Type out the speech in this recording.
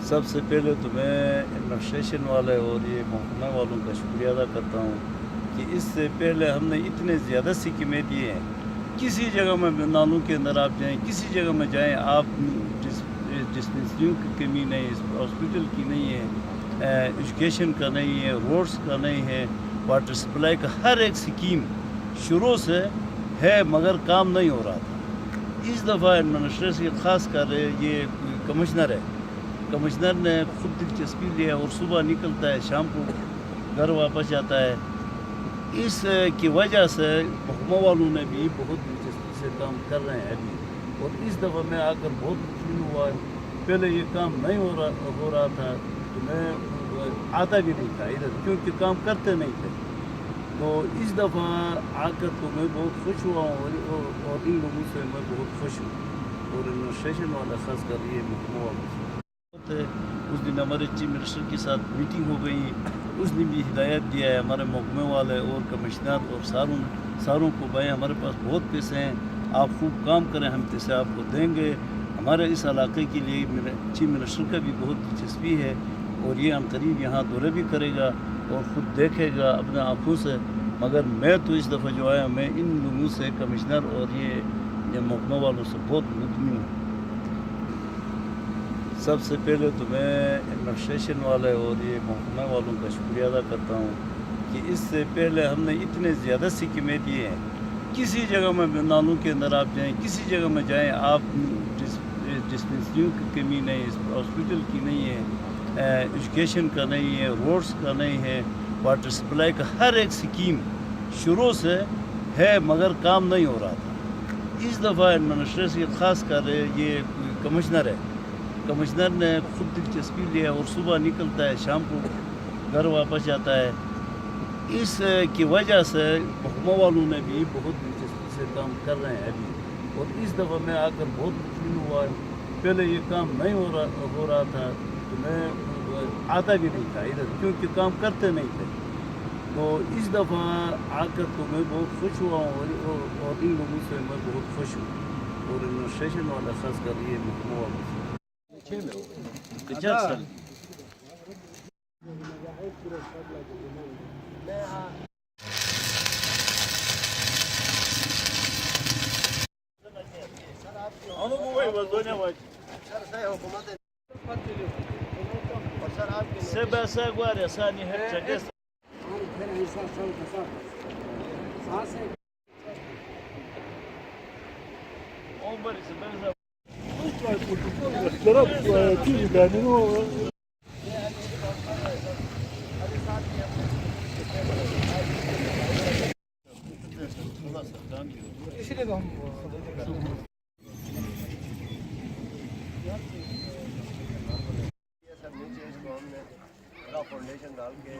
سب سے پہلے تو میں ایڈمنسٹریشن والے اور یہ محکمہ والوں کا شکریہ ادا کرتا ہوں کہ اس سے پہلے ہم نے اتنے زیادہ اسکیمیں دیے ہیں. کسی جگہ میں نالوں کے اندر آپ جائیں, کسی جگہ میں جائیں آپ, ڈسپنسریوں کی کمی نہیں, ہاسپٹل کی نہیں ہے, ایجوکیشن کا نہیں ہے, روڈز کا نہیں ہے, واٹر سپلائی کا, ہر ایک اسکیم شروع سے ہے مگر کام نہیں ہو رہا تھا. اس دفعہ ایڈمنسٹریشن خاص کر یہ کمشنر ہے, کمشنر نے خود دلچسپی لیا اور صبح نکلتا ہے شام کو گھر واپس جاتا ہے. اس کی وجہ سے محکمہ والوں نے بھی بہت دلچسپی سے کام کر رہے ہیں ابھی, اور اس دفعہ میں آ کر بہت مطمئن ہوا. پہلے یہ کام نہیں ہو رہا تھا تو میں آتا بھی نہیں تھا ادھر, کیونکہ کام کرتے نہیں تھے. تو اس دفعہ آ کر تو میں بہت خوش ہوا ہوں اور ان لوگوں سے میں بہت خوش ہوں, اور ایڈمنسٹریشن والا خاص کر یہ محکمہ والوں سے. اس دن ہمارے چیف منسٹر کے ساتھ میٹنگ ہو گئی, اس نے بھی ہدایت دیا ہے ہمارے محکمے والے اور کمشنر اور ساروں کو, بھائی ہمارے پاس بہت پیسے ہیں, آپ خوب کام کریں, ہم پیسے آپ کو دیں گے. ہمارے اس علاقے کے لیے میرے چیف منسٹر کا بھی بہت دلچسپی ہے, اور یہ عن قریب یہاں دورے بھی کرے گا اور خود دیکھے گا اپنے آنکھوں سے. مگر میں تو اس دفعہ جو آیا, میں ان لوگوں سے, کمشنر اور یہ محکمہ والوں سے بہت مطمئن ہوں. سب سے پہلے تو میں ایڈمنسٹریشن والے اور یہ محکمہ والوں کا شکریہ ادا کرتا ہوں کہ اس سے پہلے ہم نے اتنے زیادہ اسکیمیں دیے ہیں. کسی جگہ میں نالوں کے اندر آپ جائیں, کسی جگہ میں جائیں آپ, ڈسپنسریوں کی کمی نہیں, ہاسپٹل کی نہیں ہے, ایجوکیشن کا نہیں ہے, روڈز کا نہیں ہے, واٹر سپلائی کا, ہر ایک اسکیم شروع سے ہے مگر کام نہیں ہو رہا تھا. اس دفعہ ایڈمنسٹریشن خاص کر یہ کمشنر ہے, کمشنر نے خود دلچسپی لیا اور صبح نکلتا ہے شام کو گھر واپس جاتا ہے. اس کی وجہ سے محکمہ والوں نے بھی بہت دلچسپی سے کام کر رہے ہیں ابھی, اور اس دفعہ میں آ کر بہت مطمئن ہوا. پہلے یہ کام نہیں ہو رہا تھا تو میں آتا بھی نہیں تھا ادھر, کیونکہ کام کرتے نہیں تھے. تو اس دفعہ آ کر تو میں بہت خوش ہوا ہوں اور ان لوگوں سے میں بہت خوش ہوں, اور ایڈمنسٹریشن والا خاص کر یہ محکمہ والوں سے. فاؤنڈیشن ڈال کے